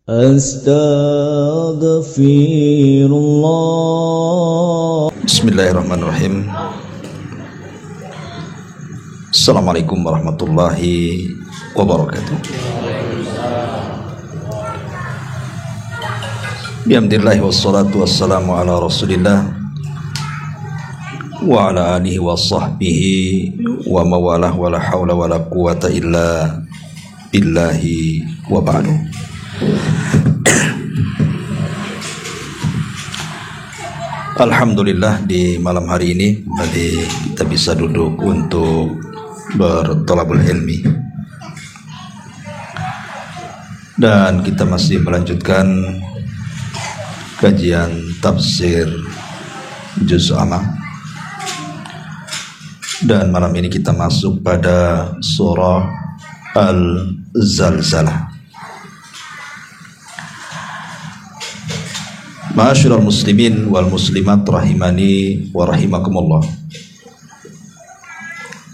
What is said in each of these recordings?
Astaghfirullah. Bismillahirrahmanirrahim. Assalamualaikum warahmatullahi wabarakatuh. Bihamdillahi wassalatu wassalamu ala rasulillah wa ala alihi wa sahbihi wa mawalah wa la hawla wa la quwata illa billahi wa ba'du. Alhamdulillah, di malam hari ini tadi kita bisa duduk untuk bertolabul ilmi, dan kita masih melanjutkan kajian tafsir juz amma, dan malam ini kita masuk pada surah Al-Zalzalah. Ma'asyiral muslimin wal muslimat rahimani wa rahimakumullah.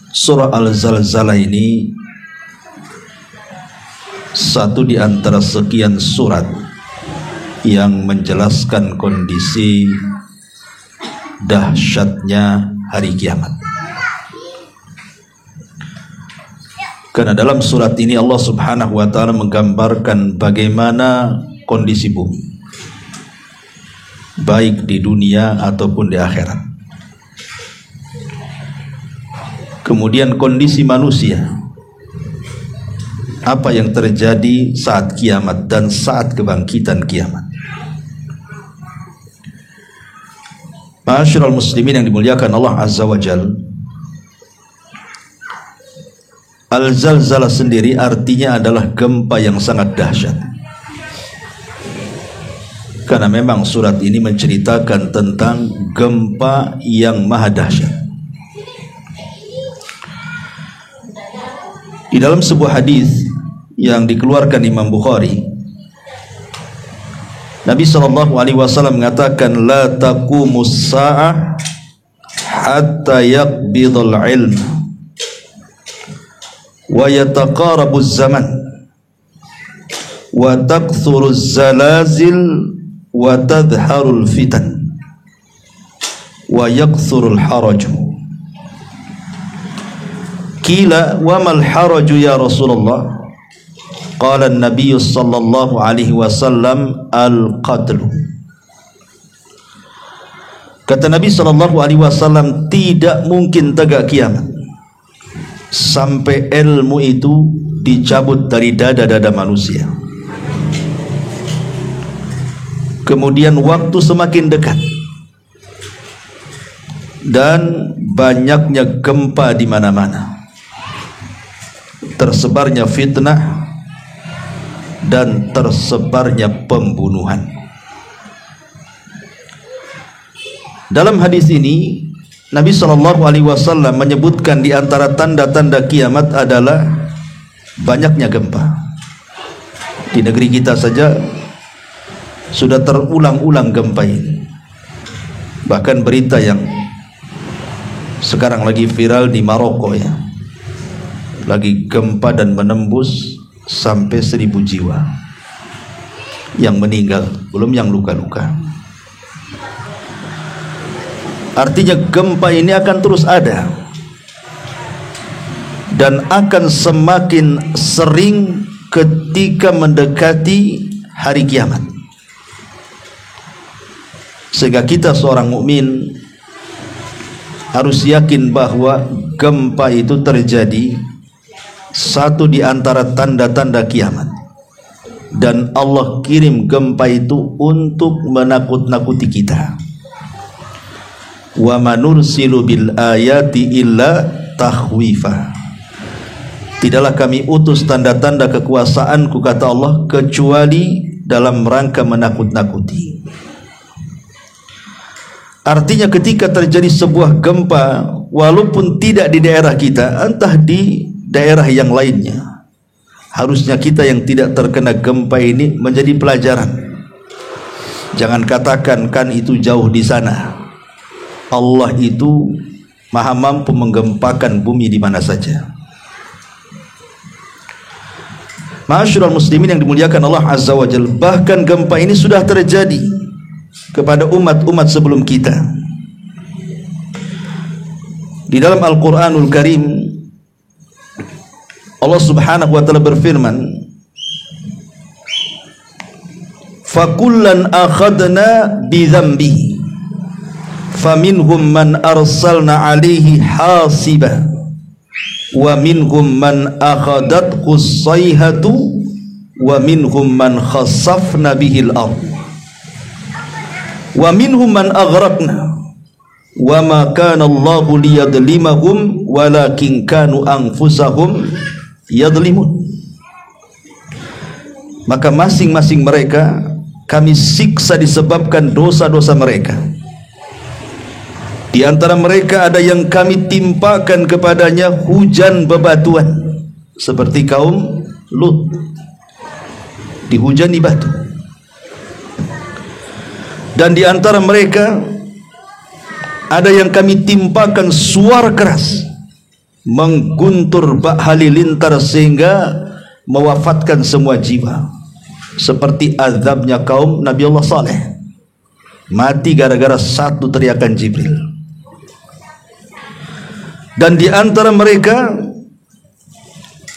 Surah Al-Zalzalah ini satu di antara sekian surat yang menjelaskan kondisi dahsyatnya hari kiamat. Karena dalam surat ini Allah Subhanahu wa taala menggambarkan bagaimana kondisi bumi, baik di dunia ataupun di akhirat. Kemudian kondisi manusia, apa yang terjadi saat kiamat dan saat kebangkitan kiamat. Ma'asyiral muslimin yang dimuliakan Allah Azza wa Jalla, Al-Zalzalah sendiri artinya adalah gempa yang sangat dahsyat. Karena memang surat ini menceritakan tentang gempa yang maha dahsyat. Di dalam sebuah hadis yang dikeluarkan Imam Bukhari, Nabi SAW mengatakan, la taqumus sa'ah hatta yaqbidul ilm wa yataqarabuz zaman wa takthuruz zalazil wa tadharul fitan wa yakthurul haraju. Qila wa mal haraju ya Rasulullah? Qala an-nabiy sallallahu alaihi wasallam al-qatlu. Kata Nabi sallallahu alaihi wasallam, tidak mungkin tegak kiamat sampai ilmu itu dicabut dari dada-dada manusia. Kemudian waktu semakin dekat dan banyaknya gempa di mana-mana, tersebarnya fitnah dan tersebarnya pembunuhan. Dalam hadis ini Nabi SAW menyebutkan di antara tanda-tanda kiamat adalah banyaknya gempa. Di negeri kita saja sudah terulang-ulang gempa ini. Bahkan berita yang sekarang lagi viral di Maroko ya, lagi gempa dan menembus sampai 1000 jiwa yang meninggal, belum yang luka-luka. Artinya gempa ini akan terus ada dan akan semakin sering ketika mendekati hari kiamat. Sehingga kita seorang mukmin harus yakin bahwa gempa itu terjadi, satu di antara tanda-tanda kiamat, dan Allah kirim gempa itu untuk menakut-nakuti kita. Wa manursilu bil ayati illa takhwifa. Tidaklah kami utus tanda-tanda kekuasaanku, kata Allah, kecuali dalam rangka menakut-nakuti. Artinya ketika terjadi sebuah gempa, walaupun tidak di daerah kita, entah di daerah yang lainnya, harusnya kita yang tidak terkena gempa ini menjadi pelajaran. Jangan katakan kan itu jauh di sana. Allah itu maha mampu menggempakan bumi di mana saja. Ma'asyiral muslimin yang dimuliakan Allah Azza wa Jalla, bahkan gempa ini sudah terjadi kepada umat-umat sebelum kita. Di dalam Al-Qur'anul Karim Allah Subhanahu wa taala berfirman, "Fakullan akhadna bidzambihi faminhum man arsalna 'alaihi hasiba wa minhum man akhadathu as-sayhatu wa minhum man khassafna bihil ardh wa minhum man aghraqna wa ma kana Allahu liyadlimahum walakin kanu anfusahum yadlimun." Maka masing-masing mereka kami siksa disebabkan dosa-dosa mereka. Di antara mereka ada yang kami timpakan kepadanya hujan bebatuan seperti kaum Lut, dihujani batu. Dan di antara mereka ada yang kami timpakan suara keras mengguntur bak halilintar sehingga mewafatkan semua jiwa, seperti azabnya kaum Nabi Allah Saleh, mati gara-gara satu teriakan Jibril. Dan di antara mereka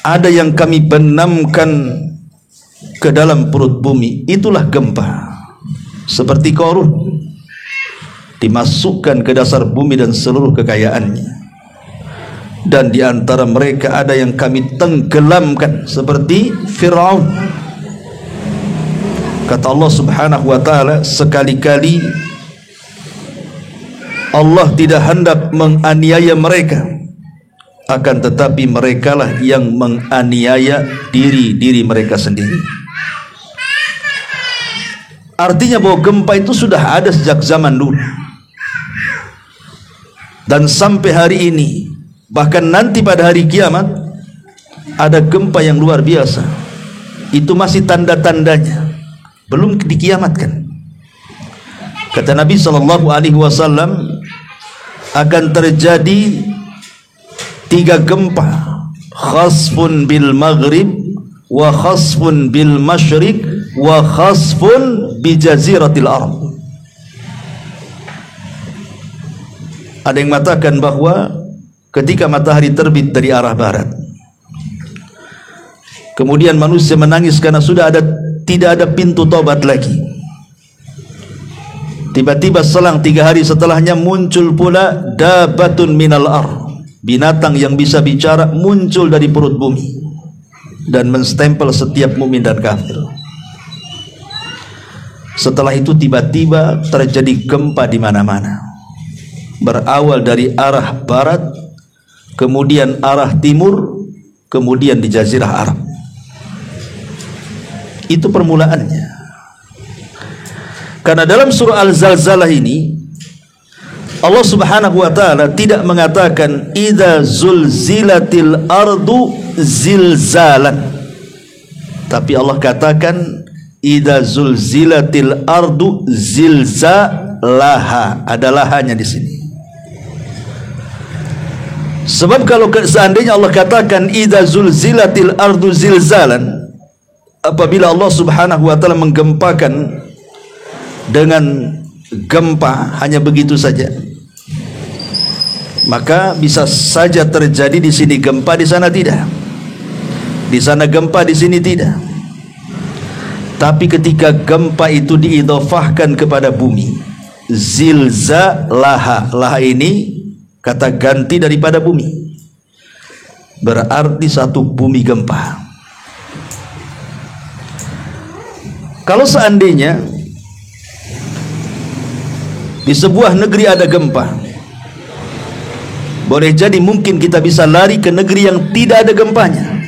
ada yang kami benamkan ke dalam perut bumi, itulah gempa, seperti Qarun, dimasukkan ke dasar bumi dan seluruh kekayaannya. Dan di antara mereka ada yang kami tenggelamkan seperti Fir'aun. Kata Allah Subhanahu wa taala, sekali-kali Allah tidak hendak menganiaya mereka, akan tetapi merekalah yang menganiaya diri-diri mereka sendiri. Artinya bahwa gempa itu sudah ada sejak zaman dulu, dan sampai hari ini, bahkan nanti pada hari kiamat ada gempa yang luar biasa. Itu masih tanda-tandanya, belum dikiamatkan. Kata Nabi SAW, akan terjadi 3 gempa, khasfun bil maghrib, wa khasfun bil masyriq, wa khasfun bi jaziratil arab. Ada yang mengatakan bahwa ketika matahari terbit dari arah barat, kemudian manusia menangis karena tidak ada pintu tobat lagi. Tiba-tiba selang 3 hari setelahnya muncul pula dabatun minal ar, binatang yang bisa bicara muncul dari perut bumi dan menstempel setiap mukmin dan kafir. Setelah itu tiba-tiba terjadi gempa di mana-mana, berawal dari arah barat, kemudian arah timur, kemudian di Jazirah Arab. Itu permulaannya. Karena dalam surah Al-Zalzalah ini Allah Subhanahu wa taala tidak mengatakan idza zulzilatil ardu zilzalan, tapi Allah katakan idza zulzilatil ardu zilzalaha. Ada lahanya di sini. Sebab kalau seandainya Allah katakan idza zulzilatil ardu zilzalan, apabila Allah Subhanahu wa taala menggempakan dengan gempa hanya begitu saja, maka bisa saja terjadi di sini gempa, di sana tidak, di sana gempa, di sini tidak. Tapi ketika gempa itu diidhafahkan kepada bumi, zilzalaha, laha ini kata ganti daripada bumi, berarti satu bumi gempa. Kalau seandainya di sebuah negeri ada gempa, boleh jadi mungkin kita bisa lari ke negeri yang tidak ada gempanya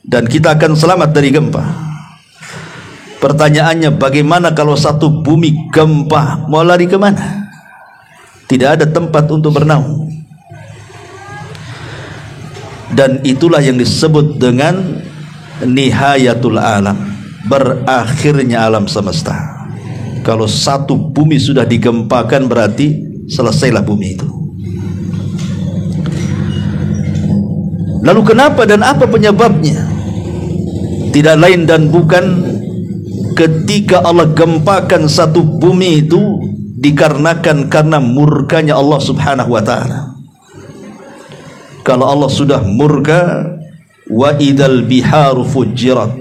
dan kita akan selamat dari gempa. Pertanyaannya, bagaimana kalau satu bumi gempa, mau lari kemana? Tidak ada tempat untuk bernaung. Dan itulah yang disebut dengan nihayatul alam, berakhirnya alam semesta. Kalau satu bumi sudah digempakan, berarti selesailah bumi itu. Lalu kenapa dan apa penyebabnya? tidak lain dan bukan ketika Allah gempakan satu bumi itu dikarenakan karena murkanya Allah subhanahu wa ta'ala. Kalau Allah sudah murka, wa idal biharu fujirat,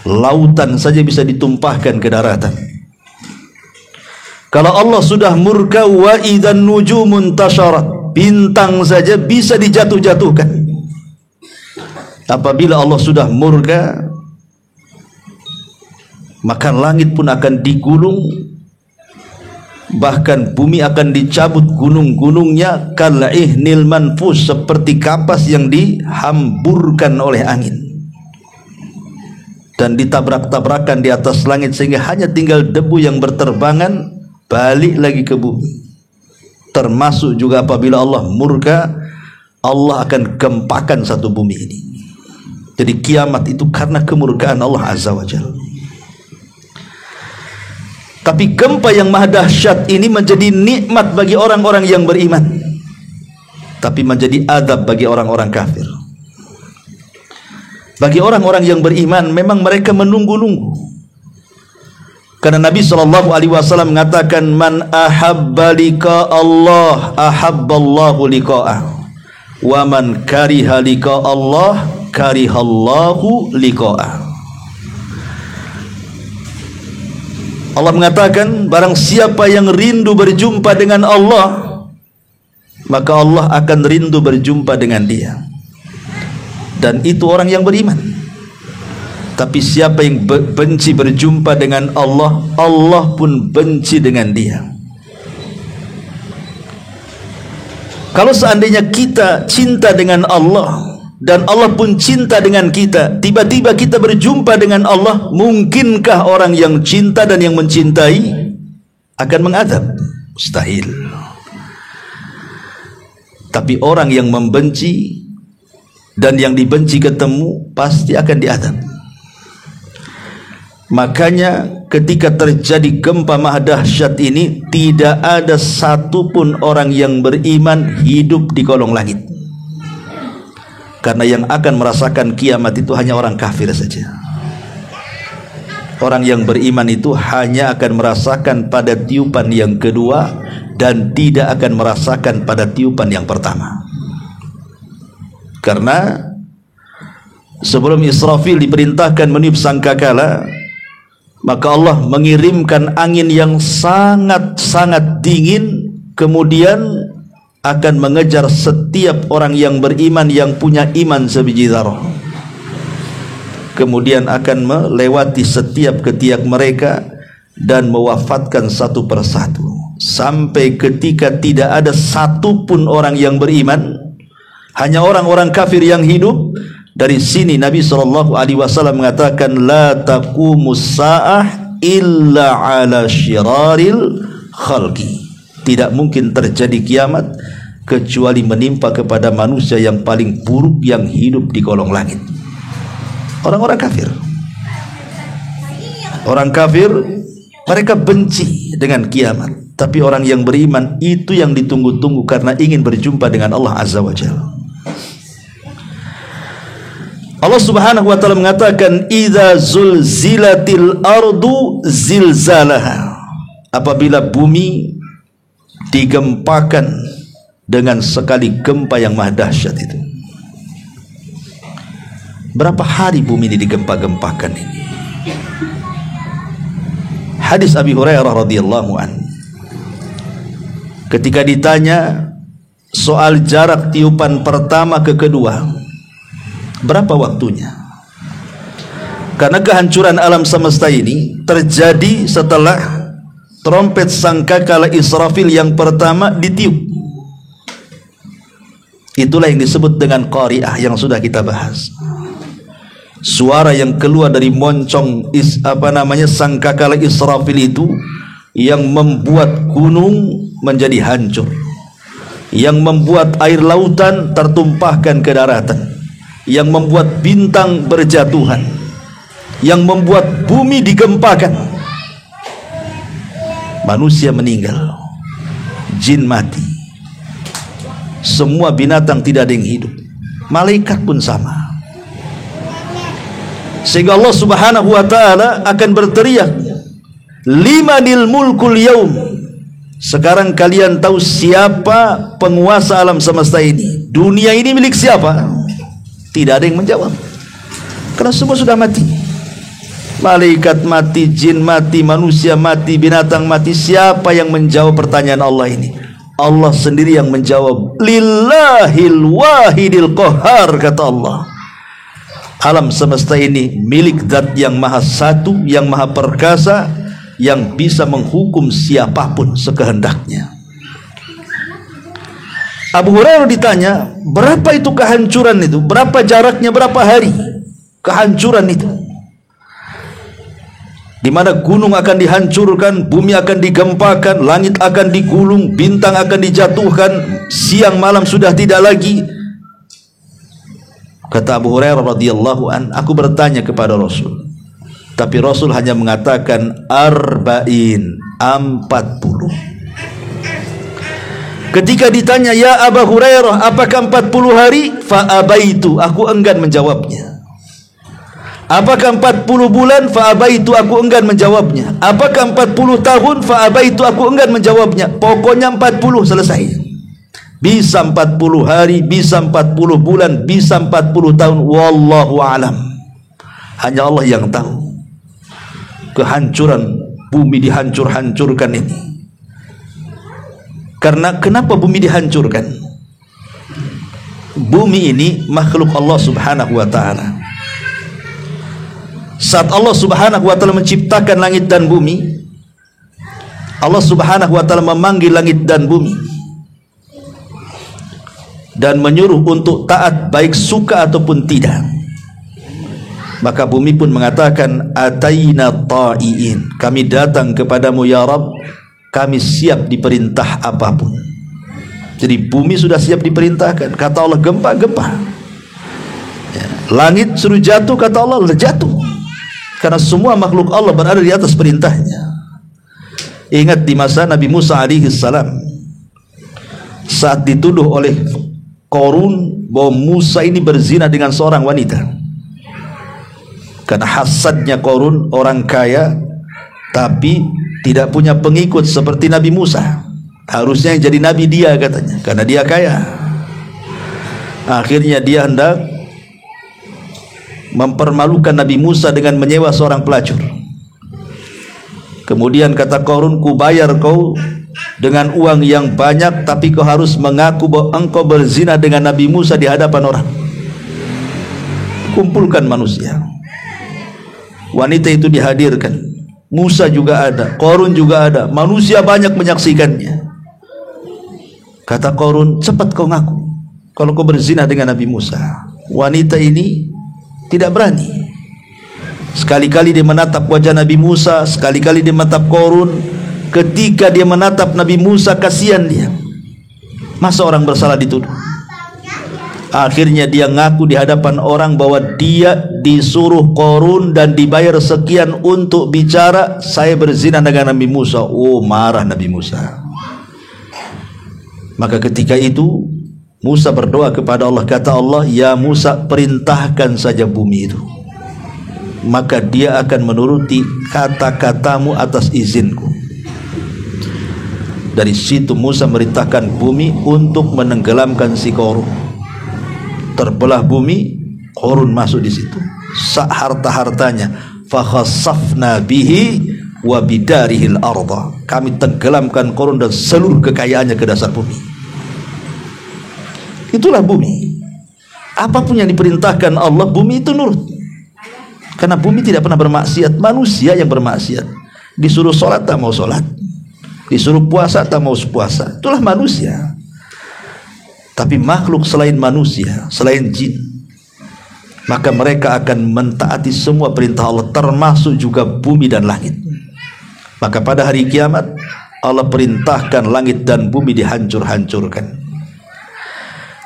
lautan saja bisa ditumpahkan ke daratan. Kalau Allah sudah murka, wa idan nujumun tasharat, bintang saja bisa dijatuh-jatuhkan. Apabila Allah sudah murka, maka langit pun akan digulung, bahkan bumi akan dicabut gunung-gunungnya kal'ihnil manfus, seperti kapas yang dihamburkan oleh angin dan ditabrak-tabrakan di atas langit sehingga hanya tinggal debu yang berterbangan balik lagi ke bumi. Termasuk juga apabila Allah murka, Allah akan gempakan satu bumi ini. Jadi kiamat itu karena kemurkaan Allah azza wa jalla. Tapi gempa yang maha dahsyat ini menjadi nikmat bagi orang-orang yang beriman, tapi menjadi adab bagi orang-orang kafir. Bagi orang-orang yang beriman memang mereka menunggu-nunggu, karena Nabi SAW mengatakan, man ahabba liqa Allah ahabballahu liqa'ah, wa man kariha liqa Allah karihallahu liqa'ah. Allah mengatakan, barang siapa yang rindu berjumpa dengan Allah, maka Allah akan rindu berjumpa dengan dia. Dan itu orang yang beriman. Tapi siapa yang benci berjumpa dengan Allah, Allah pun benci dengan dia. Kalau seandainya kita cinta dengan Allah dan Allah pun cinta dengan kita, tiba-tiba kita berjumpa dengan Allah, mungkinkah orang yang cinta dan yang mencintai akan mengadab? Mustahil. Tapi orang yang membenci dan yang dibenci ketemu, pasti akan diadab. Makanya ketika terjadi gempa maha dahsyat ini, tidak ada satupun orang yang beriman hidup di kolong langit. Karena yang akan merasakan kiamat itu hanya orang kafir saja. Orang yang beriman itu hanya akan merasakan pada tiupan yang kedua dan tidak akan merasakan pada tiupan yang pertama. Karena sebelum Israfil diperintahkan meniup sangkakala, maka Allah mengirimkan angin yang sangat-sangat dingin, kemudian akan mengejar setiap orang yang beriman yang punya iman sebiji zarah. Kemudian akan melewati setiap ketiak mereka dan mewafatkan satu persatu, sampai ketika tidak ada satupun orang yang beriman, hanya orang-orang kafir yang hidup. Dari sini Nabi SAW mengatakan, la taqumus sa'ah illa ala syiraril khalqi. Tidak mungkin terjadi kiamat kecuali menimpa kepada manusia yang paling buruk yang hidup di kolong langit. Orang-orang kafir. Orang kafir, mereka benci dengan kiamat. Tapi orang yang beriman, itu yang ditunggu-tunggu karena ingin berjumpa dengan Allah Azza wa Jalla. Allah Subhanahu wa ta'ala mengatakan, idza zulzilatil ardu zilzalaha. Apabila bumi digempakan dengan sekali gempa yang maha dahsyat itu. Berapa hari bumi ini digempa-gempakan ini? Hadis Abi Hurairah radhiyallahu anhu, ketika ditanya soal jarak tiupan pertama ke kedua, berapa waktunya? Karena kehancuran alam semesta ini terjadi setelah trompet sangkakala Israfil yang pertama ditiup. Itulah yang disebut dengan qari'ah yang sudah kita bahas. Suara yang keluar dari moncong sangkakala Israfil itu yang membuat gunung menjadi hancur, yang membuat air lautan tertumpahkan ke daratan, yang membuat bintang berjatuhan, yang membuat bumi digempakan. Manusia meninggal, jin mati, semua binatang tidak ada yang hidup, malaikat pun sama. Sehingga Allah Subhanahu wa taala akan berteriak, limanil mulkul yaum. Sekarang kalian tahu siapa penguasa alam semesta ini? Dunia ini milik siapa? Tidak ada yang menjawab, karena semua sudah mati. Malaikat mati, jin mati, manusia mati, binatang mati. Siapa yang menjawab pertanyaan Allah ini? Allah sendiri yang menjawab. Lillahil wahidil qahar, kata Allah. Alam semesta ini milik zat yang maha satu, yang maha perkasa, yang bisa menghukum siapapun sekehendaknya. Abu Hurairah ditanya, berapa itu kehancuran itu? Berapa jaraknya, berapa hari kehancuran itu? Di mana gunung akan dihancurkan, bumi akan digempakan, langit akan digulung, bintang akan dijatuhkan, siang malam sudah tidak lagi. Kata Abu Hurairah radhiyallahu an, aku bertanya kepada Rasul, tapi Rasul hanya mengatakan 40. Ketika ditanya, ya Abu Hurairah, apakah 40 hari? Fa'abaitu, aku enggan menjawabnya. Apakah 40 bulan? Fa'abaitu, aku enggan menjawabnya. Apakah 40 tahun? Fa'abaitu, aku enggan menjawabnya. Pokoknya 40, selesai. Bisa 40 hari, bisa 40 bulan, bisa 40 tahun, wallahu alam. Hanya Allah yang tahu. Kehancuran bumi dihancurkan ini. Karena kenapa bumi dihancurkan? Bumi ini makhluk Allah Subhanahu wa taala. Saat Allah Subhanahu wa taala menciptakan langit dan bumi, Allah Subhanahu wa taala memanggil langit dan bumi dan menyuruh untuk taat, baik suka ataupun tidak. Maka bumi pun mengatakan, ataina ta'iin, kami datang kepadamu ya Rabb, kami siap diperintah apapun. Jadi bumi sudah siap diperintahkan. Kata Allah, gempa ya. Langit suruh jatuh, kata Allah, jatuh. Karena semua makhluk Allah berada di atas perintahnya. Ingat di masa Nabi Musa alaihi salam, saat dituduh oleh Qarun bahwa Musa ini berzina dengan seorang wanita. Karena hasadnya Qarun, orang kaya tapi tidak punya pengikut seperti Nabi Musa. Harusnya yang jadi nabi dia, katanya, karena dia kaya. Akhirnya dia hendak mempermalukan Nabi Musa dengan menyewa seorang pelacur. Kemudian kata Qarun, ku bayar kau dengan uang yang banyak, tapi kau harus mengaku bahwa engkau berzina dengan Nabi Musa di hadapan orang. Kumpulkan manusia, wanita itu dihadirkan, Musa juga ada, Qarun juga ada, manusia banyak menyaksikannya. Kata Qarun, cepat kau ngaku kalau kau berzina dengan Nabi Musa. Wanita ini tidak berani. Sekali-kali dia menatap wajah Nabi Musa, sekali-kali dia menatap Qarun. Ketika dia menatap Nabi Musa, kasihan dia. Masa orang bersalah dituduh? Akhirnya dia ngaku di hadapan orang bahwa dia disuruh Qarun dan dibayar sekian untuk bicara, saya berzina dengan Nabi Musa. Oh, marah Nabi Musa. Maka ketika itu Musa berdoa kepada Allah. Kata Allah, ya Musa, perintahkan saja bumi itu, maka dia akan menuruti kata-katamu atas izinku. Dari situ Musa merintahkan bumi untuk menenggelamkan si Qarun. Terbelah bumi, Qarun masuk di situ. Harta-hartanya, fa khassafna bihi wa bidarihil arda. Kami tenggelamkan Qarun dan seluruh kekayaannya ke dasar bumi. Itulah bumi. Apapun yang diperintahkan Allah, bumi itu nurut. Karena bumi tidak pernah bermaksiat. Manusia yang bermaksiat. Disuruh sholat tak mau sholat, disuruh puasa tak mau puasa. Itulah manusia. Tapi makhluk selain manusia, selain jin, maka mereka akan mentaati semua perintah Allah, termasuk juga bumi dan langit. Maka pada hari kiamat Allah perintahkan langit dan bumi dihancur-hancurkan.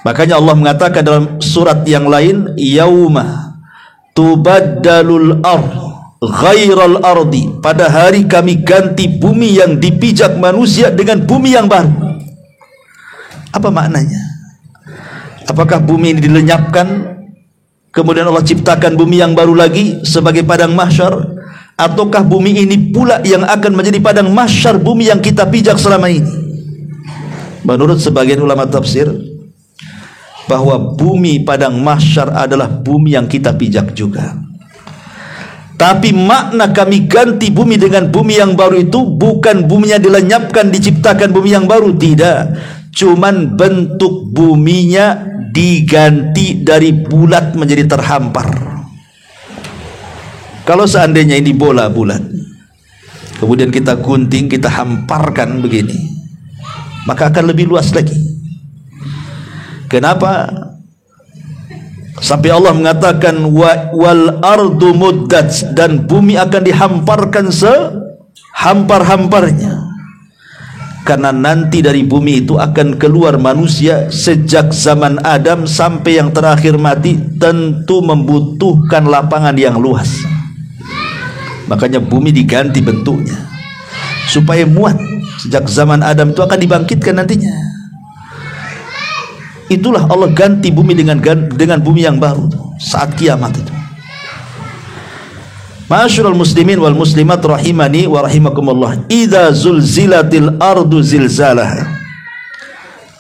Makanya Allah mengatakan dalam surat yang lain, yauma tubaddalul ardh ghairal ardi, pada hari kami ganti bumi yang dipijak manusia dengan bumi yang baru. Apa maknanya? Apakah bumi ini dilenyapkan kemudian Allah ciptakan bumi yang baru lagi sebagai padang mahsyar, ataukah bumi ini pula yang akan menjadi padang mahsyar bumi yang kita pijak selama ini? Menurut sebagian ulama tafsir, bahwa bumi padang mahsyar adalah bumi yang kita pijak juga. Tapi makna kami ganti bumi dengan bumi yang baru itu bukan buminya dilenyapkan, diciptakan bumi yang baru, tidak. Cuman bentuk buminya diganti dari bulat menjadi terhampar. Kalau seandainya ini bola bulat, kemudian kita gunting, kita hamparkan begini, maka akan lebih luas lagi. Kenapa? Sampai Allah mengatakan wal ardu muddat, dan bumi akan dihamparkan sehampar-hamparnya. Karena nanti dari bumi itu akan keluar manusia, sejak zaman Adam sampai yang terakhir mati tentu membutuhkan lapangan yang luas. Makanya bumi diganti bentuknya supaya muat. Sejak zaman Adam itu akan dibangkitkan nantinya. Itulah Allah ganti bumi dengan bumi yang baru saat kiamat itu. Ma'asyiral muslimin wal muslimat rahimani wa rahimakumullah, idza zulzilatil ardu zilzalaha.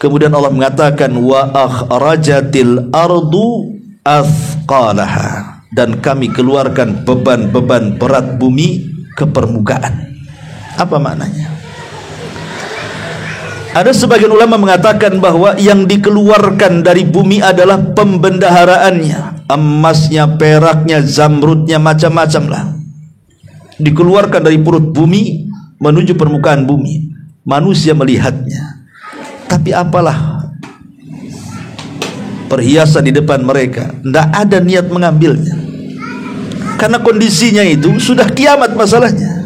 Kemudian Allah mengatakan wa akhrajatil ardu athqalaha, dan kami keluarkan beban-beban berat bumi ke permukaan. Apa maknanya? Ada sebagian ulama mengatakan bahwa yang dikeluarkan dari bumi adalah pembendaharaannya, emasnya, peraknya, zamrudnya, macam-macam lah. Dikeluarkan dari perut bumi menuju permukaan bumi. Manusia melihatnya, tapi apalah perhiasan di depan mereka, tidak ada niat mengambilnya, karena kondisinya itu sudah kiamat masalahnya.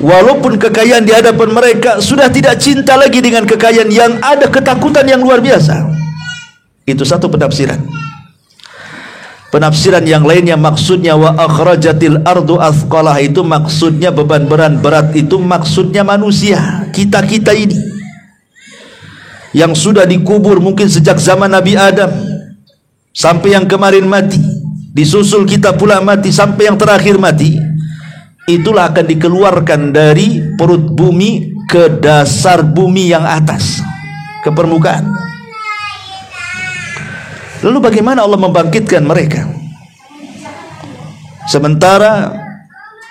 Walaupun kekayaan di hadapan mereka, sudah tidak cinta lagi dengan kekayaan, yang ada ketakutan yang luar biasa. Itu satu penafsiran. Penafsiran yang lainnya maksudnya wa akhrajatil ardu athqalah, itu maksudnya beban berat itu maksudnya manusia, kita-kita ini yang sudah dikubur mungkin sejak zaman Nabi Adam sampai yang kemarin mati, disusul kita pula mati sampai yang terakhir mati. Itulah akan dikeluarkan dari perut bumi ke dasar bumi yang atas, ke permukaan. Lalu bagaimana Allah membangkitkan mereka? Sementara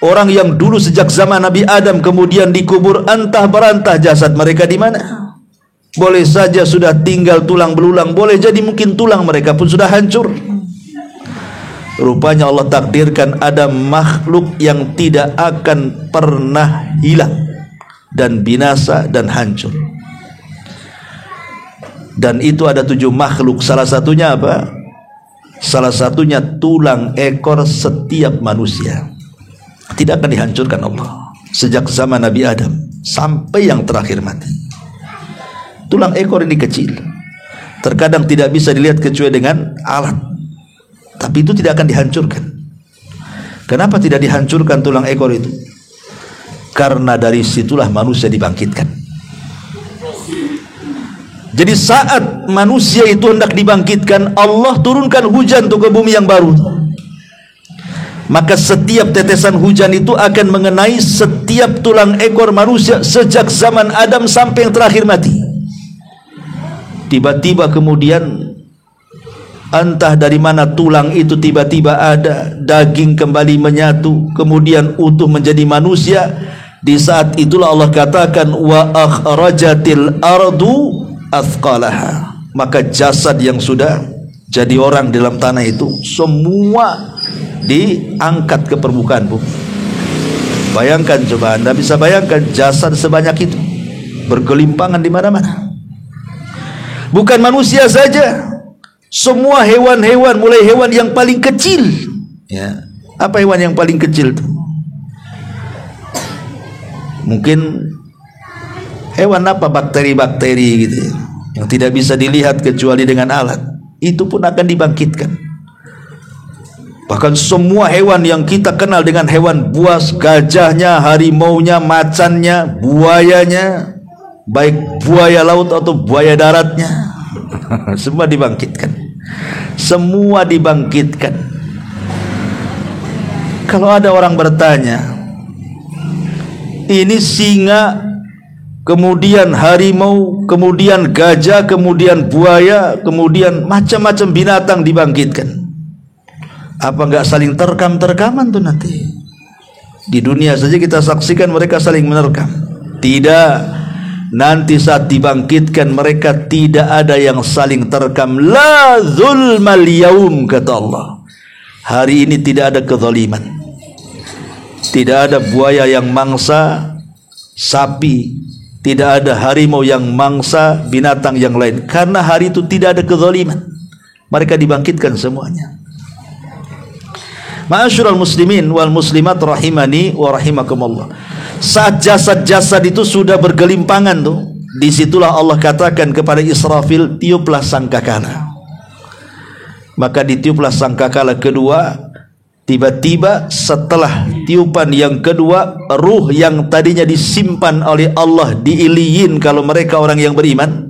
orang yang dulu sejak zaman Nabi Adam kemudian dikubur entah berantah jasad mereka di mana. Boleh saja sudah tinggal tulang belulang, boleh jadi mungkin tulang mereka pun sudah hancur. Rupanya Allah takdirkan ada makhluk yang tidak akan pernah hilang dan binasa dan hancur. Dan itu ada 7 makhluk. Salah satunya apa? Salah satunya tulang ekor setiap manusia. Tidak akan dihancurkan Allah sejak zaman Nabi Adam sampai yang terakhir mati. Tulang ekor ini kecil, terkadang tidak bisa dilihat kecuali dengan alat, tapi itu tidak akan dihancurkan. Kenapa tidak dihancurkan tulang ekor itu? Karena dari situlah manusia dibangkitkan. Jadi saat manusia itu hendak dibangkitkan, Allah turunkan hujan untuk ke bumi yang baru. Maka setiap tetesan hujan itu akan mengenai setiap tulang ekor manusia sejak zaman Adam sampai yang terakhir mati. Tiba-tiba kemudian entah dari mana tulang itu tiba-tiba ada, daging kembali menyatu, kemudian utuh menjadi manusia. Di saat itulah Allah katakan wa akhrajatil ardu athqalaha. Maka jasad yang sudah jadi orang dalam tanah itu semua diangkat ke permukaan bumi. Bayangkan, coba Anda bisa bayangkan jasad sebanyak itu bergelimpangan di mana-mana. Bukan manusia saja, semua hewan-hewan, mulai hewan yang paling kecil. Ya, apa hewan yang paling kecil itu? Mungkin hewan apa, bakteri-bakteri gitu ya, yang tidak bisa dilihat kecuali dengan alat. Itu pun akan dibangkitkan. Bahkan semua hewan yang kita kenal dengan hewan buas, gajahnya, harimaunya, macannya, buayanya, baik buaya laut atau buaya daratnya, semua dibangkitkan. semua dibangkitkan. Kalau ada orang bertanya, ini singa, kemudian harimau, kemudian gajah, kemudian buaya, kemudian macam-macam binatang dibangkitkan, apa enggak saling terkam-terkaman tuh nanti? Di dunia saja kita saksikan mereka saling menerkam. Tidak, nanti saat dibangkitkan mereka tidak ada yang saling terkam. La zulmal yaum, kata Allah. Hari ini tidak ada kezaliman. Tidak ada buaya yang mangsa sapi, tidak ada harimau yang mangsa binatang yang lain, karena hari itu tidak ada kezaliman. Mereka dibangkitkan semuanya. Ma'asyiral muslimin wal muslimat rahimani wa rahimakumullah. Saat jasad-jasad itu sudah bergelimpangan tuh, disitulah Allah katakan kepada Israfil, tiuplah sangkakala. Maka ditiuplah sangkakala kedua. Tiba-tiba setelah tiupan yang kedua, ruh yang tadinya disimpan oleh Allah di Iliyin kalau mereka orang yang beriman,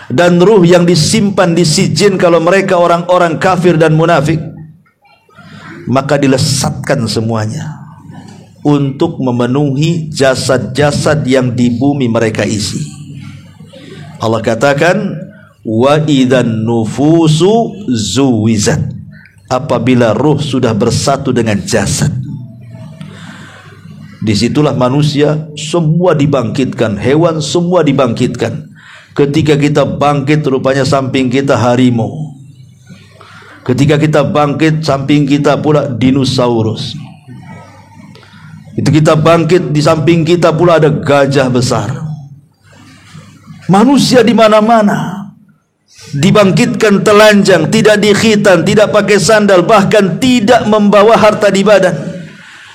dan ruh yang disimpan di Sijin kalau mereka orang-orang kafir dan munafik, maka dilesatkan semuanya untuk memenuhi jasad-jasad yang di bumi mereka isi. Allah katakan, wa idzan nufusu zuwizat, apabila ruh sudah bersatu dengan jasad. Disitulah manusia semua dibangkitkan, hewan semua dibangkitkan. Ketika kita bangkit, rupanya samping kita harimau. Ketika kita bangkit, samping kita pula dinosaurus. Itu kita bangkit, di samping kita pula ada gajah besar. Manusia di mana-mana dibangkitkan telanjang, tidak dikhitan, tidak pakai sandal, bahkan tidak membawa harta di badan.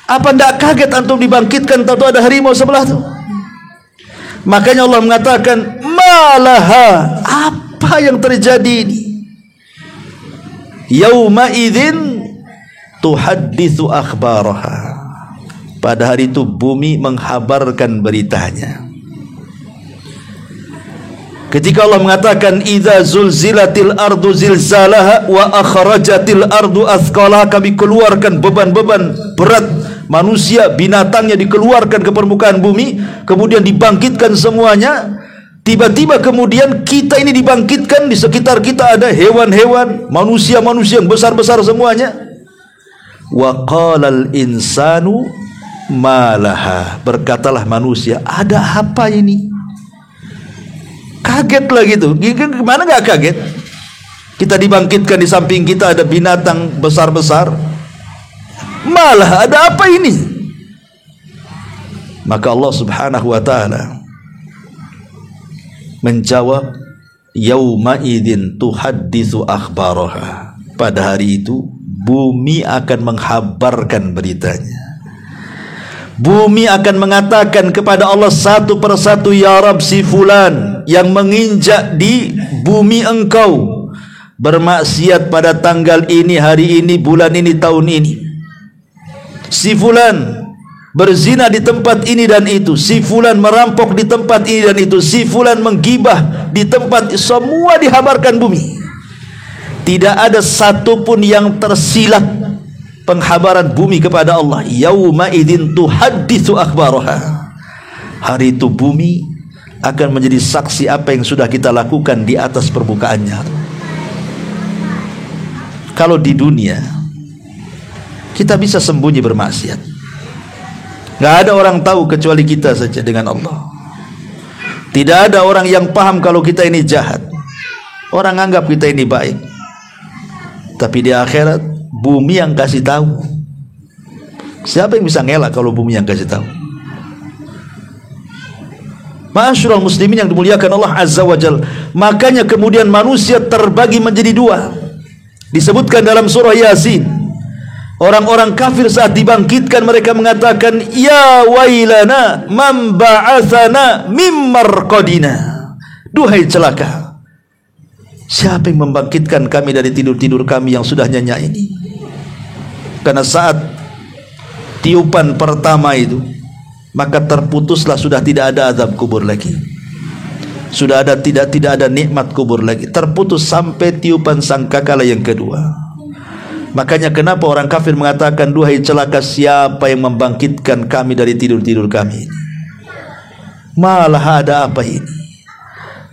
Apa tidak kaget antum dibangkitkan tahu ada harimau sebelah tu? Makanya Allah mengatakan, malaha, apa yang terjadi ini? Yauma idzin tuhadditsu akhbaraha. Pada hari itu bumi menghabarkan beritanya. Ketika Allah mengatakan, idza zulzilatil ardu zilzalaha wa akhrajatil ardu athqalaha, kami keluarkan beban-beban berat manusia, binatangnya dikeluarkan ke permukaan bumi, kemudian dibangkitkan semuanya. Tiba-tiba kemudian kita ini dibangkitkan, di sekitar kita ada hewan-hewan, manusia-manusia yang besar-besar semuanya. Wa qalal insanu malaha, berkatalah manusia, ada apa ini? Kaget lah gitu. Gimana gak kaget? Kita dibangkitkan, di samping kita ada binatang besar-besar. Malah ada apa ini? Maka Allah subhanahu wa ta'ala menjawab, yauma idzin tuhadditsu akhbaraha. Pada hari itu bumi akan menghabarkan beritanya. Bumi akan mengatakan kepada Allah satu persatu, ya Rabb, si fulan yang menginjak di bumi engkau bermaksiat pada tanggal ini, hari ini, bulan ini, tahun ini. Si fulan berzina di tempat ini dan itu. Si fulan merampok di tempat ini dan itu. Si fulan menggibah di tempat, semua dihabarkan bumi. Tidak ada satupun yang tersilat penghabaran bumi kepada Allah. Yauma idzin tuhadditsu akhbaraha. Hari itu bumi akan menjadi saksi apa yang sudah kita lakukan di atas permukaannya. Kalau di dunia kita bisa sembunyi bermaksiat, nggak ada orang tahu kecuali kita saja dengan Allah. Tidak ada orang yang paham kalau kita ini jahat. Orang anggap kita ini baik. Tapi di akhirat bumi yang kasih tahu. Siapa yang bisa ngelak kalau bumi yang kasih tahu? Ma'asyiral muslimin yang dimuliakan Allah Azza wa Jalla. Makanya kemudian manusia terbagi menjadi dua. Disebutkan dalam surah Yasin. Orang-orang kafir saat dibangkitkan mereka mengatakan, ya wailana man ba'athana mim marqadina. Duhai celaka, siapa yang membangkitkan kami dari tidur-tidur kami yang sudah nyenyak ini? Karena saat tiupan pertama itu, maka terputuslah, sudah tidak ada azab kubur lagi. Sudah ada tidak ada nikmat kubur lagi. Terputus sampai tiupan sangkakala yang kedua. Makanya kenapa orang kafir mengatakan, duhai celaka siapa yang membangkitkan kami dari tidur-tidur kami ini? Malah ada apa ini?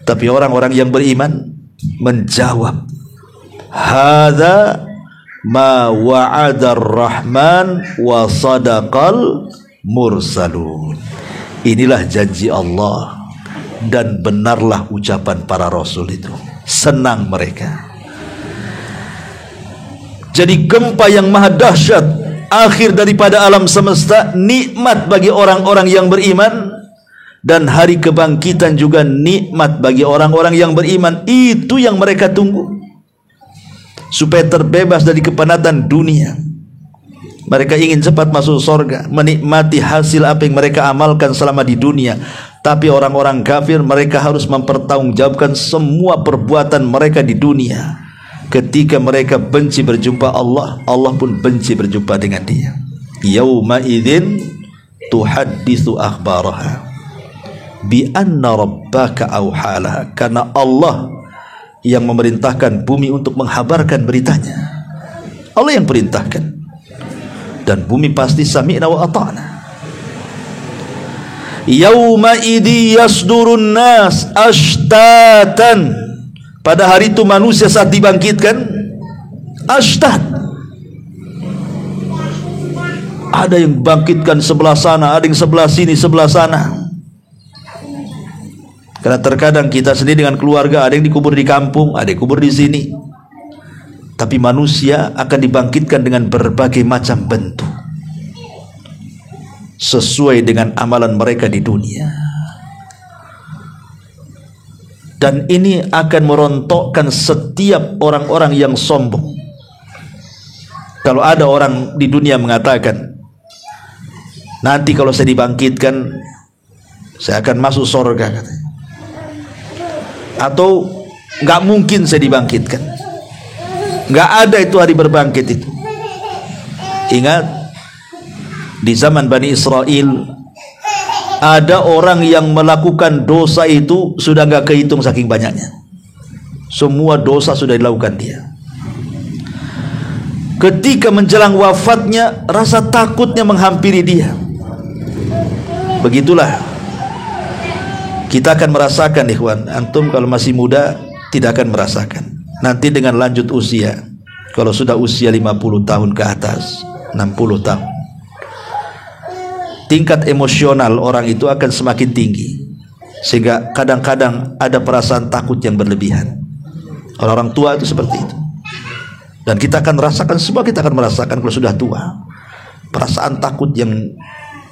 Tapi orang-orang yang beriman menjawab, hadza ma wa'adar rahman wa sadaqal mursalun. Inilah janji Allah dan benarlah ucapan para rasul itu. Senang mereka. Jadi gempa yang maha dahsyat, akhir daripada alam semesta, nikmat bagi orang-orang yang beriman, dan hari kebangkitan juga nikmat bagi orang-orang yang beriman. Itu yang mereka tunggu, supaya terbebas dari kepenatan dunia. Mereka ingin cepat masuk surga, menikmati hasil apa yang mereka amalkan selama di dunia. Tapi orang-orang kafir, mereka harus mempertanggungjawabkan semua perbuatan mereka di dunia. Ketika mereka benci berjumpa Allah, Allah pun benci berjumpa dengan dia. Yauma idzin tuhadditsu akhbaraha bi anna rabbaka auhalaha. Karena Allah yang memerintahkan bumi untuk menghabarkan beritanya. Allah yang perintahkan, dan bumi pasti sami'na wa ata'na. Yauma idzi yasdurun nas ashtatan. Pada hari itu manusia saat dibangkitkan ashtat. Ada yang bangkitkan sebelah sana, ada yang sebelah sini, sebelah sana. Karena terkadang kita sendiri dengan keluarga, ada yang dikubur di kampung, ada yang kubur di sini. Tapi manusia akan dibangkitkan dengan berbagai macam bentuk, sesuai dengan amalan mereka di dunia. Dan ini akan merontokkan setiap orang-orang yang sombong. Kalau ada orang di dunia mengatakan, nanti kalau saya dibangkitkan, saya akan masuk surga, katanya. Atau nggak mungkin saya dibangkitkan, nggak ada itu hari berbangkit itu. Ingat, di zaman Bani Israel ada orang yang melakukan dosa itu sudah nggak kehitung saking banyaknya. Semua dosa sudah dilakukan dia. Ketika menjelang wafatnya, rasa takutnya menghampiri dia. Begitulah kita akan merasakan, ikhwan. Antum kalau masih muda tidak akan merasakan. Nanti dengan lanjut usia, kalau sudah usia 50 tahun ke atas, 60 tahun, tingkat emosional orang itu akan semakin tinggi, sehingga kadang-kadang ada perasaan takut yang berlebihan. Orang-orang tua itu seperti itu. Dan kita akan merasakan, semua kita akan merasakan kalau sudah tua, perasaan takut yang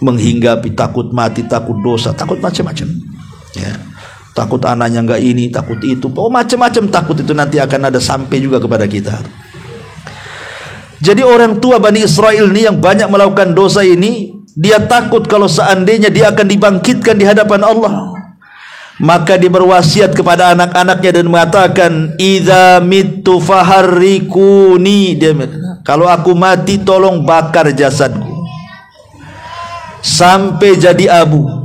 menghinggapi, takut mati, takut dosa, takut macam-macam, ya. Takut anaknya nggak ini, takut itu, oh macam-macam takut itu nanti akan ada sampai juga kepada kita. Jadi orang tua Bani Israel ini yang banyak melakukan dosa ini, dia takut kalau seandainya dia akan dibangkitkan di hadapan Allah. Maka dia berwasiat kepada anak-anaknya dan mengatakan, idza mittu faharrikuni. Dia, kalau aku mati tolong bakar jasadku sampai jadi abu.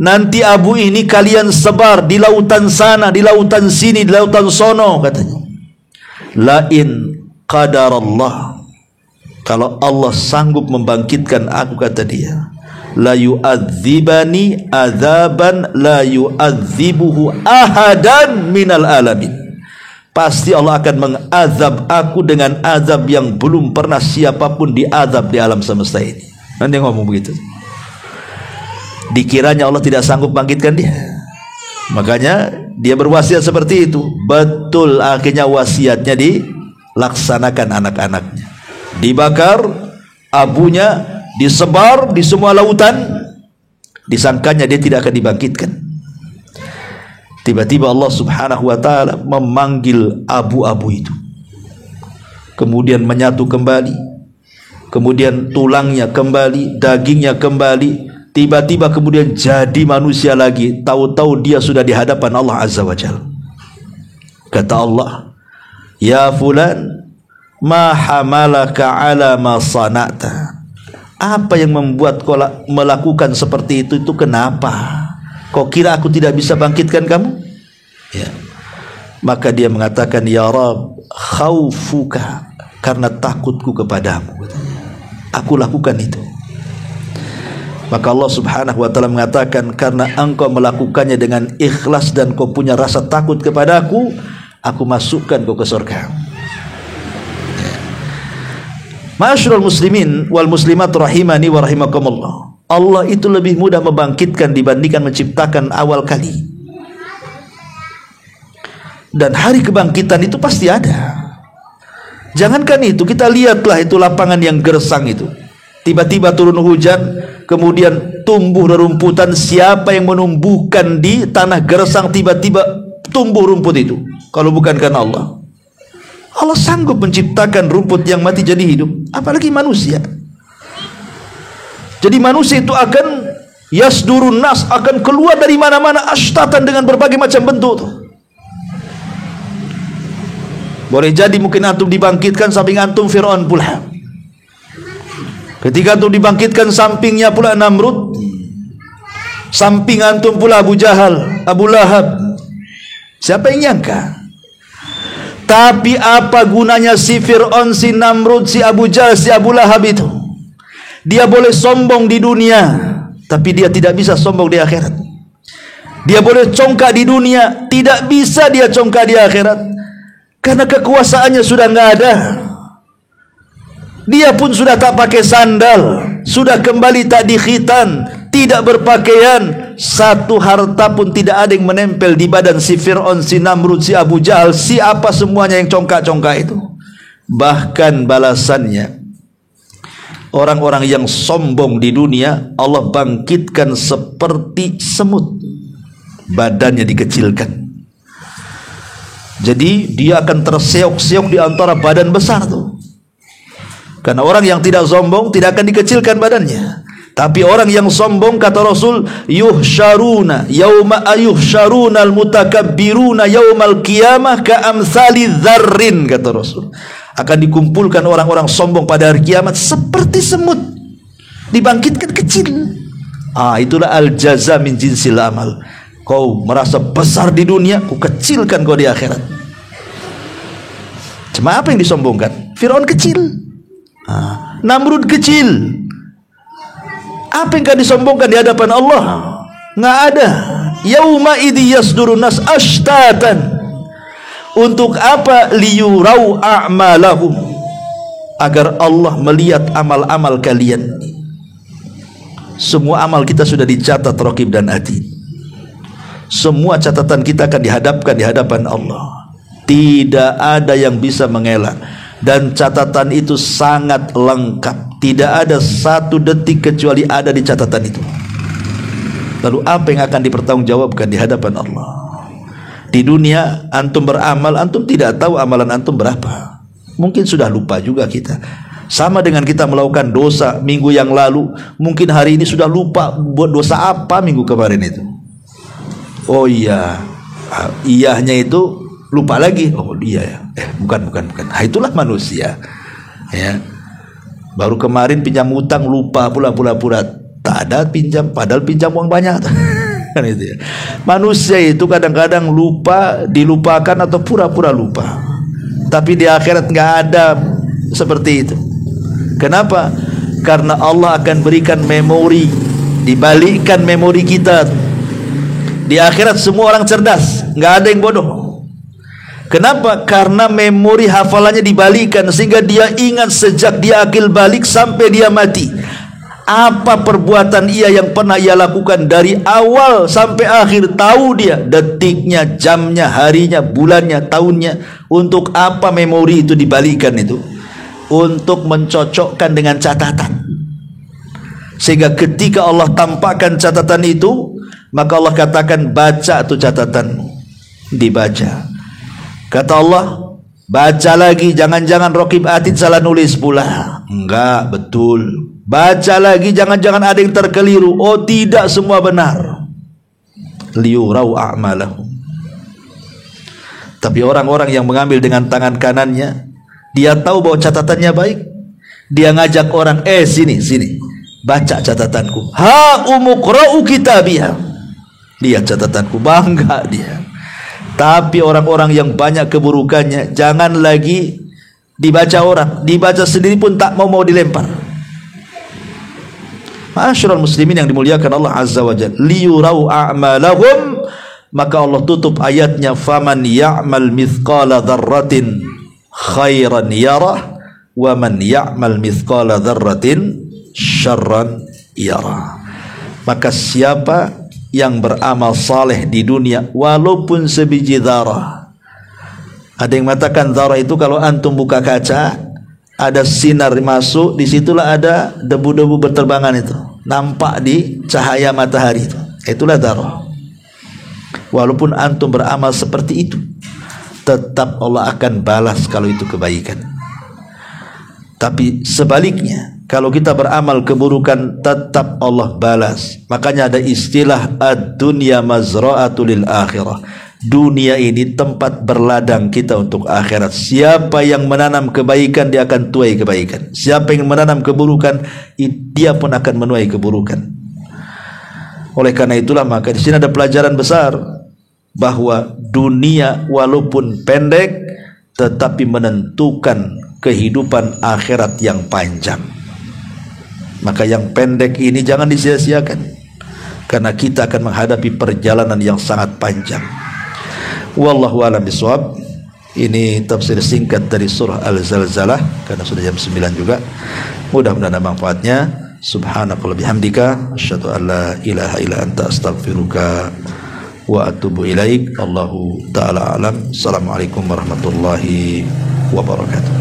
Nanti abu ini kalian sebar di lautan sana, di lautan sini, di lautan sono, katanya. Lain qadarallah, kalau Allah sanggup membangkitkan aku, kata dia, la yu'adzibani adzaban la yu'adzibuhu ahadan minal alamin. Pasti Allah akan mengazab aku dengan azab yang belum pernah siapapun diazab di alam semesta ini. Nanti ngomong begitu. Dikiranya Allah tidak sanggup bangkitkan dia. Makanya dia berwasiat seperti itu. Betul, akhirnya wasiatnya dilaksanakan anak-anaknya. Dibakar abunya, disebar di semua lautan. Disangkanya dia tidak akan dibangkitkan. Tiba-tiba Allah subhanahu wa ta'ala memanggil abu-abu itu, kemudian menyatu kembali, kemudian tulangnya kembali, dagingnya kembali, tiba-tiba kemudian jadi manusia lagi. Tahu-tahu dia sudah di hadapan Allah azza wa jalla. Kata Allah, ya fulan, ma hamalaka ala ma sana'ta. Apa yang membuat kau melakukan seperti itu kenapa? Kau kira aku tidak bisa bangkitkan kamu? Ya. Maka dia mengatakan, ya Rabb, khaufuka, karena takutku kepadamu, aku lakukan itu. Maka Allah subhanahu wa ta'ala mengatakan, karena engkau melakukannya dengan ikhlas dan kau punya rasa takut kepadaku, aku masukkan kau ke surga. Ma'asyiral muslimin wal muslimat rahimani wa rahimakumullah, Allah itu lebih mudah membangkitkan dibandingkan menciptakan awal kali. Dan hari kebangkitan itu pasti ada. Jangankan itu, kita lihatlah itu lapangan yang gersang itu, tiba-tiba turun hujan, kemudian tumbuh rerumputan. Siapa yang menumbuhkan di tanah gersang tiba-tiba tumbuh rumput itu kalau bukan karena Allah? Allah sanggup menciptakan rumput yang mati jadi hidup, apalagi manusia. Jadi manusia itu akan yasdurun nas, akan keluar dari mana-mana ashtatan dengan berbagai macam bentuk tuh. Boleh jadi mungkin antum dibangkitkan samping antum Fir'aun pula. Ketika antum dibangkitkan sampingnya pula Namrud, samping antum pula Abu Jahal, Abu Lahab. Siapa yang nyangka? Tapi apa gunanya si Fir'aun, si Namrud, si Abu Jahal, si Abu Lahab itu? Dia boleh sombong di dunia, tapi dia tidak bisa sombong di akhirat. Dia boleh congkak di dunia, tidak bisa dia congkak di akhirat. Karena kekuasaannya sudah nggak ada. Dia pun sudah tak pakai sandal, sudah kembali tak dikhitan, tidak berpakaian, satu harta pun tidak ada yang menempel di badan si Fir'aun, si Namrud, si Abu Jahal, si apa semuanya yang congkak-congkak itu. Bahkan balasannya, orang-orang yang sombong di dunia Allah bangkitkan seperti semut, badannya dikecilkan. Jadi dia akan terseok-seok di antara badan besar tuh. Karena orang yang tidak sombong tidak akan dikecilkan badannya. Tapi orang yang sombong, kata Rasul, yuhsyaruna yauma ayuhsyaruna almutakabbiruna yaumal qiyamah ka'amsali dzarrin, kata Rasul. Akan dikumpulkan orang-orang sombong pada hari kiamat seperti semut, dibangkitkan kecil. Itulah al-jaza min jinsil amal. Kau merasa besar di dunia, ku kecilkan kau di akhirat. Cuma apa yang disombongkan? Fir'aun kecil, Namrud kecil. Apa yang akan disombongkan di hadapan Allah? Nggak ada. Yauma idzi yasdurun nas ashtatan. Untuk apa? Liyurau a'malahum, agar Allah melihat amal-amal kalian. Semua amal kita sudah dicatat raqib dan atid. Semua catatan kita akan dihadapkan di hadapan Allah. Tidak ada yang bisa mengelak. Dan catatan itu sangat lengkap. Tidak ada satu detik kecuali ada di catatan itu. Lalu apa yang akan dipertanggungjawabkan di hadapan Allah? Di dunia antum beramal, antum tidak tahu amalan antum berapa. Mungkin sudah lupa juga kita. Sama dengan kita melakukan dosa minggu yang lalu, mungkin hari ini sudah lupa buat dosa apa minggu kemarin itu. Oh iya, iyahnya itu lupa lagi. Oh iya ya, bukan. Itulah manusia. Ya, baru kemarin pinjam utang lupa pura-pura tak ada pinjam, padahal pinjam uang banyak. Kan itu ya. Manusia itu kadang-kadang lupa, dilupakan atau pura-pura lupa. Tapi di akhirat nggak ada seperti itu. Kenapa? Karena Allah akan berikan memori, dibalikkan memori kita. Di akhirat semua orang cerdas, nggak ada yang bodoh. Kenapa? Karena memori hafalannya dibalikan, sehingga dia ingat sejak dia akil balik sampai dia mati. Apa perbuatan ia yang pernah ia lakukan dari awal sampai akhir, tahu dia detiknya, jamnya, harinya, bulannya, tahunnya. Untuk apa memori itu dibalikan itu? Untuk mencocokkan dengan catatan. Sehingga ketika Allah tampakkan catatan itu, maka Allah katakan, baca tuh catatanmu. Dibaca. Kata Allah, baca lagi, jangan-jangan raqib atid salah nulis pula. Enggak, betul. Baca lagi, jangan-jangan ada yang terkeliru. Oh tidak, semua benar. Liyurau a'malahum. Tapi orang-orang yang mengambil dengan tangan kanannya, dia tahu bahwa catatannya baik, dia ngajak orang, sini, baca catatanku. Ha umuqra'u kitabiyah. lihat catatanku, bangga dia. Tapi orang-orang yang banyak keburukannya, jangan lagi dibaca orang, dibaca sendiri pun tak mau dilempar. Ma'asyiral muslimin yang dimuliakan Allah Azza wa Jalla, liyurau a'malahum, maka Allah tutup ayatnya, faman ya'mal mithqala dzarratin khairan yarah wa man ya'mal mithqala dzarratin syarran yarah. Maka siapa yang beramal saleh di dunia walaupun sebiji dzarah. Ada yang mengatakan dzarah itu kalau antum buka kaca ada sinar masuk, disitulah ada debu-debu berterbangan itu, nampak di cahaya matahari itu. Itulah dzarah. Walaupun antum beramal seperti itu, tetap Allah akan balas kalau itu kebaikan. Tapi sebaliknya, kalau kita beramal keburukan, tetap Allah balas. Makanya ada istilah ad-dunya mazra'atul lil akhirah. Dunia ini tempat berladang kita untuk akhirat. Siapa yang menanam kebaikan, dia akan tuai kebaikan. Siapa yang menanam keburukan, dia pun akan menuai keburukan. Oleh karena itulah, maka di sini ada pelajaran besar bahwa dunia walaupun pendek tetapi menentukan kehidupan akhirat yang panjang. Maka yang pendek ini jangan disia-siakan, karena kita akan menghadapi perjalanan yang sangat panjang. Wallahu a'lam bishawab. Ini tafsir singkat dari surah Al-Zalzalah, karena sudah jam 9 juga. Mudah-mudahan ada manfaatnya. Subhanakallah bihamdika asyhadu an la ilaha illa anta astaghfiruka wa atubu ilaik. Allahu ta'ala alam. Assalamualaikum warahmatullahi wabarakatuh.